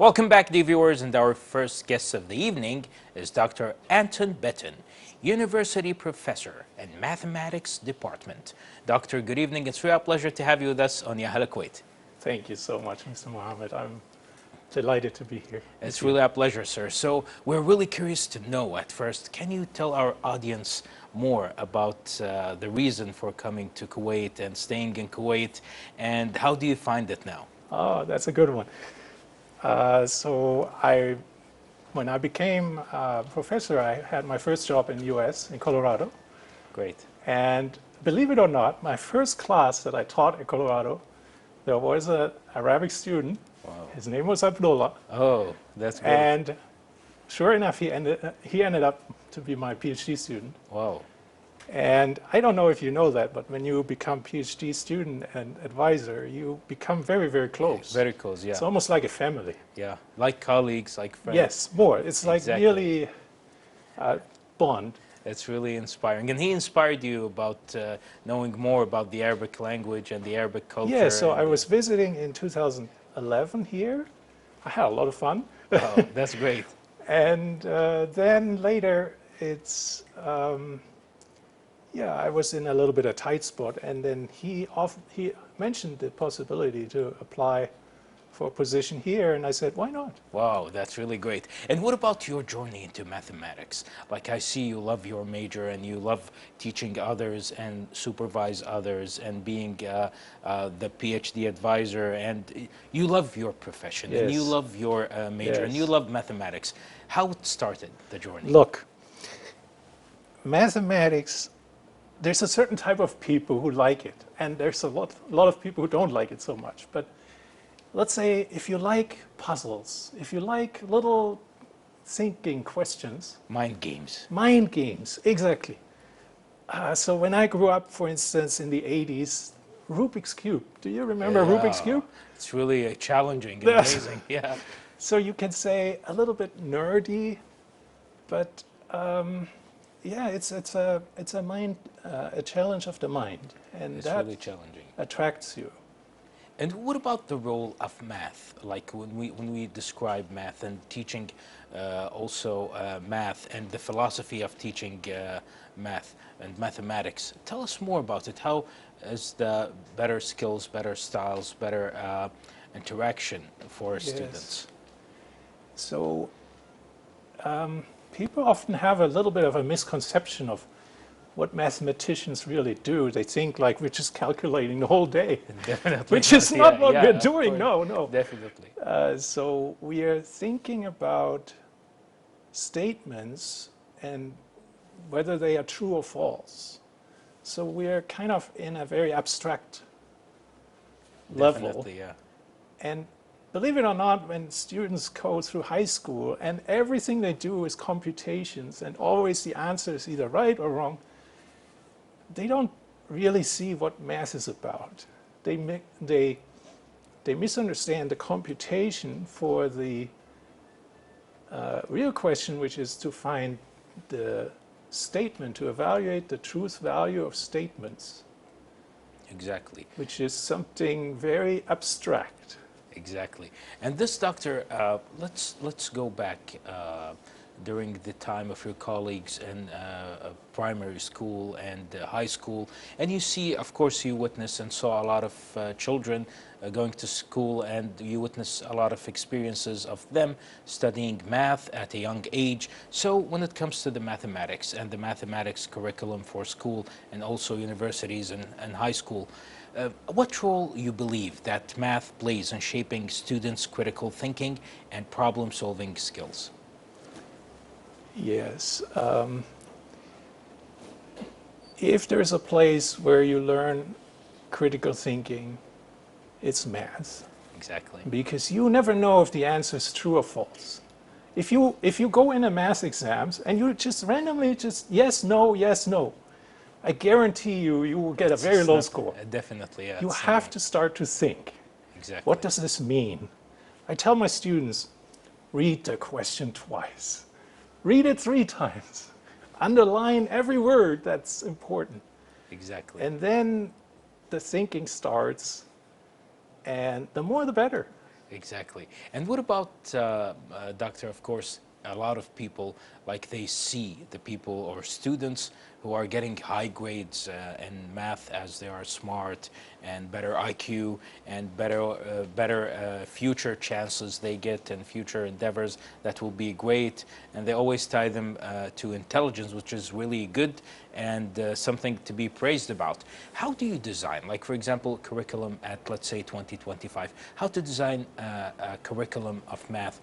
Welcome back, dear viewers, and our first guest of the evening is Dr. Anton Betten, University Professor in Mathematics Department. Doctor, good evening. It's really a pleasure to have you with us on Ya Hala Kuwait. Thank you so much, Mr. Mohammed. I'm delighted to be here. It's really a pleasure, sir. So we're really curious to know at first, can you tell our audience more about the reason for coming to Kuwait and staying in Kuwait, and how do you find it now? Oh, that's a good one. When I became a professor, I had my first job in the US, in Colorado. Great. And believe it or not, my first class that I taught in Colorado, there was an Arabic student. Wow. His name was Abdullah. Oh, that's great. And sure enough, he ended up to be my PhD student. Wow. And I don't know if you know that, but when you become PhD student and advisor, you become very, very close. Very close, yeah. It's almost like a family. Yeah, like colleagues, like friends. Yes, more. It's like Exactly. really a bond. It's really inspiring. And he inspired you about knowing more about the Arabic language and the Arabic culture. Yeah, so I was visiting in 2011 here. I had a lot of fun. Oh, that's great. And then later, it's... yeah, I was in a little bit of a tight spot, and then he mentioned the possibility to apply for a position here, and I said, why not? Wow, that's really great. And what about your journey into mathematics? Like, I see you love your major and you love teaching others and supervise others and being the PhD advisor, and you love your profession. Yes. And you love your major. Yes. And you love mathematics. How it started, the journey? Look, mathematics, there's a certain type of people who like it, and there's a lot of people who don't like it so much. But let's say if you like puzzles, if you like little thinking questions. Mind games. Mind games, exactly. So when I grew up, for instance, in the 80s, Rubik's Cube. Do you remember Rubik's Cube? It's really challenging and amazing. Yeah. So you can say a little bit nerdy, but yeah, it's a mind, a challenge of the mind, and It's that really challenging. attracts you. And what about the role of math? Like when we describe math and teaching also math and the philosophy of teaching math and mathematics, tell us more about it. How is the better skills, better styles, better interaction for students? So people often have a little bit of a misconception of what mathematicians really do. They think like we're just calculating the whole day, Definitely which is not what we're doing. Course. No. Definitely. So we are thinking about statements and whether they are true or false. So we are kind of in a very abstract level. Definitely, yeah. And believe it or not, when students go through high school and everything they do is computations and always the answer is either right or wrong, they don't really see what math is about. They misunderstand the computation for the real question, which is to find the statement, to evaluate the truth value of statements. Exactly. Which is something very abstract. Exactly. And this, doctor, let's go back during the time of your colleagues in primary school and high school, and you see, of course, you witness and saw a lot of children going to school, and you witness a lot of experiences of them studying math at a young age. So when it comes to the mathematics and the mathematics curriculum for school and also universities and high school, what role you believe that math plays in shaping students' critical thinking and problem-solving skills? Yes. If there's a place where you learn critical thinking, it's math. Exactly. Because you never know if the answer is true or false. If you go in a math exams and you just randomly yes, no, I guarantee you will get a very low score. Definitely, yeah. You have to start to think. Exactly. What does this mean? I tell my students, read the question twice. Read it 3 times. Underline every word that's important. Exactly. And then the thinking starts, and the more the better. Exactly. And what about, Doctor, of course, a lot of people, like they see the people or students who are getting high grades in math as they are smart and better IQ and better future chances they get and future endeavors that will be great. And they always tie them to intelligence, which is really good and something to be praised about. How do you design, like for example, curriculum at, let's say, 2025, how to design a curriculum of math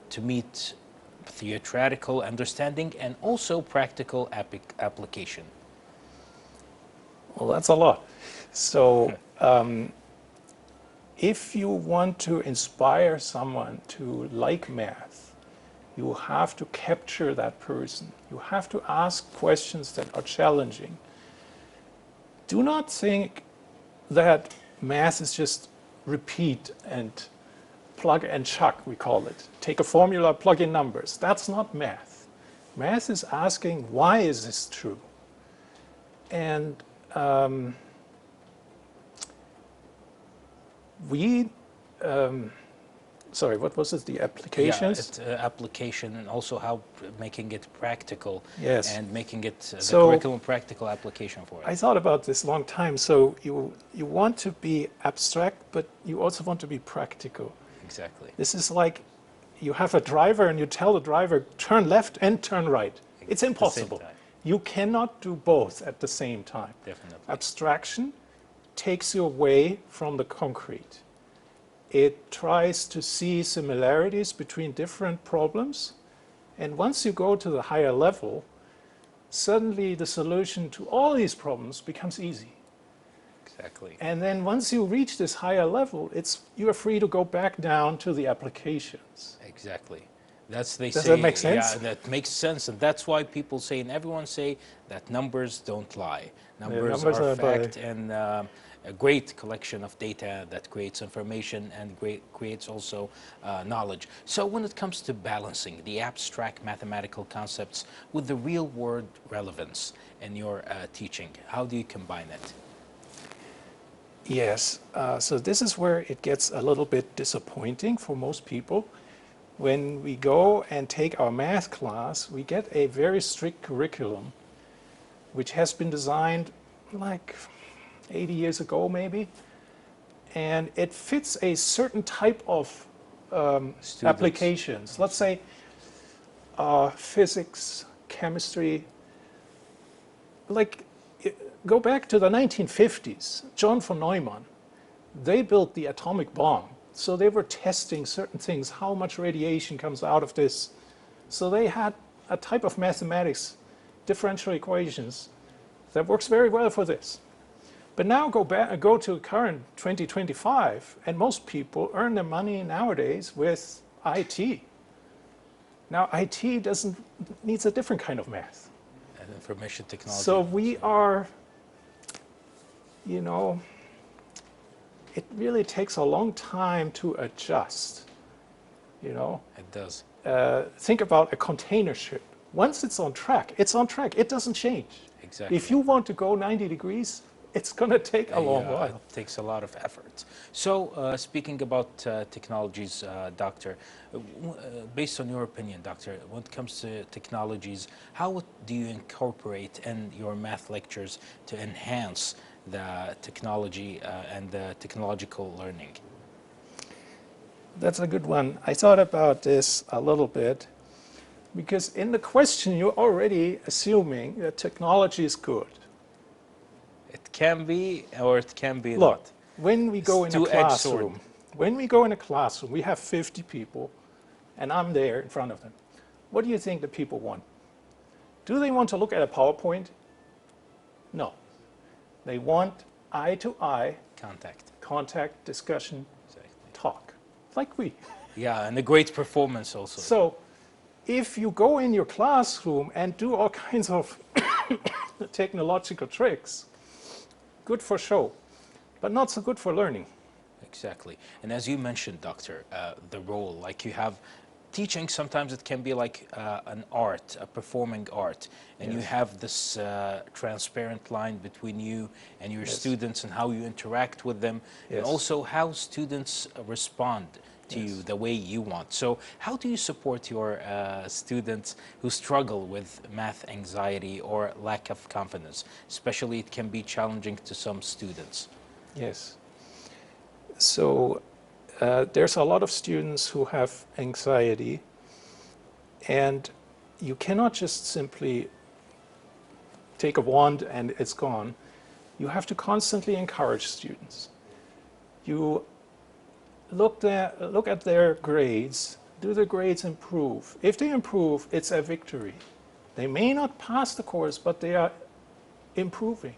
to meet theoretical understanding and also practical application? Well, that's a lot. So if you want to inspire someone to like math, you have to capture that person. You have to ask questions that are challenging. Do not think that math is just repeat and plug and chuck, we call it. Take a formula, plug in numbers. That's not math. Math is asking, why is this true? And sorry, what was it, the applications? Yeah, it's application and also how making it practical. Yes. And making it the curriculum practical application for it. I thought about this a long time. So you want to be abstract, but you also want to be practical. Exactly. This is like you have a driver and you tell the driver, turn left and turn right. It's impossible. You cannot do both at the same time. Definitely. Abstraction takes you away from the concrete. It tries to see similarities between different problems. And once you go to the higher level, suddenly the solution to all these problems becomes easy. Exactly. And then once you reach this higher level, you are free to go back down to the applications. Exactly. Does that make sense? Yeah, that makes sense. And that's why people say, and everyone say, that numbers don't lie. Numbers are fact and a great collection of data that creates information and creates also knowledge. So when it comes to balancing the abstract mathematical concepts with the real world relevance in your teaching, how do you combine it? Yes, so this is where it gets a little bit disappointing for most people. When we go and take our math class, we get a very strict curriculum, which has been designed like 80 years ago maybe, and it fits a certain type of applications. Let's say physics, chemistry, like go back to the 1950s, John von Neumann, they built the atomic bomb. So they were testing certain things, how much radiation comes out of this. So they had a type of mathematics, differential equations, that works very well for this. But now go to current 2025, and most people earn their money nowadays with IT. Now IT needs a different kind of math. And information technology. So we are, you know, it really takes a long time to adjust, you know. It does. Think about a container ship. Once it's on track, it's on track. It doesn't change. Exactly. If you want to go 90 degrees, it's going to take a long while. It takes a lot of effort. So speaking about technologies, Doctor, based on your opinion, Doctor, when it comes to technologies, how do you incorporate in your math lectures to enhance the technology and the technological learning? That's a good one. I thought about this a little bit because in the question you're already assuming that technology is good. It can be or it can be Look, not. when we go in a classroom, we have 50 people and I'm there in front of them. What do you think the people want? Do they want to look at a PowerPoint? No. They want eye-to-eye contact, discussion, talk, like we. Yeah, and a great performance also. So if you go in your classroom and do all kinds of technological tricks, good for show, but not so good for learning. Exactly. And as you mentioned, Doctor, the role, like you have teaching, sometimes it can be like an art, a performing art, and you have this transparent line between you and your students and how you interact with them, and also how students respond to you the way you want. So how do you support your students who struggle with math anxiety or lack of confidence? Especially it can be challenging to some students. Yes. So there's a lot of students who have anxiety, and you cannot just simply take a wand and it's gone. You have to constantly encourage students. You look at their grades. Do the grades improve? If they improve, it's a victory. They may not pass the course, but they are improving.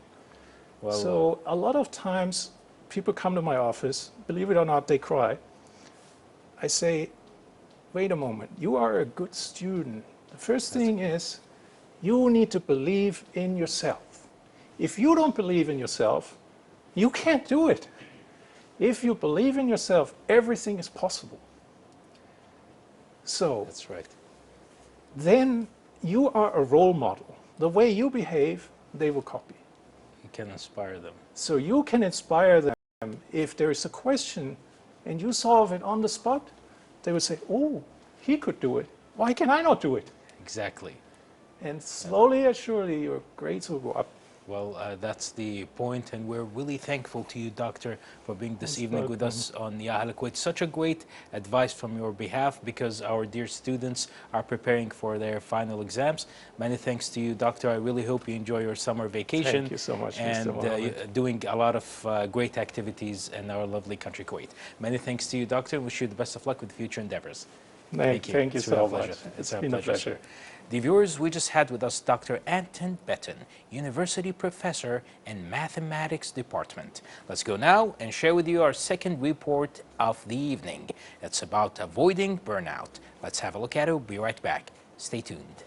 Well, so a lot of times people come to my office, believe it or not, they cry. I say, wait a moment, you are a good student. The first thing is you need to believe in yourself. If you don't believe in yourself, you can't do it. If you believe in yourself, everything is possible. So that's right. Then you are a role model. The way you behave, they will copy. You can inspire them. So you can inspire them. If there is a question and you solve it on the spot, they would say, oh, he could do it. Why can I not do it? Exactly. And slowly and surely your grades will go up. Well, that's the point, and we're really thankful to you, Doctor, for being this evening with us on Ya Hala Kuwait. Such a great advice from your behalf, because our dear students are preparing for their final exams. Many thanks to you, Doctor. I really hope you enjoy your summer vacation. Thank you so much, and Mr. Mohammed. Doing a lot of great activities in our lovely country, Kuwait. Many thanks to you, Doctor. Wish you the best of luck with future endeavors. Thank you so much. It's been a pleasure. The viewers, we just had with us Dr. Anton Betten, University Professor in Mathematics Department. Let's go now and share with you our second report of the evening. It's about avoiding burnout. Let's have a look at it. We'll be right back. Stay tuned.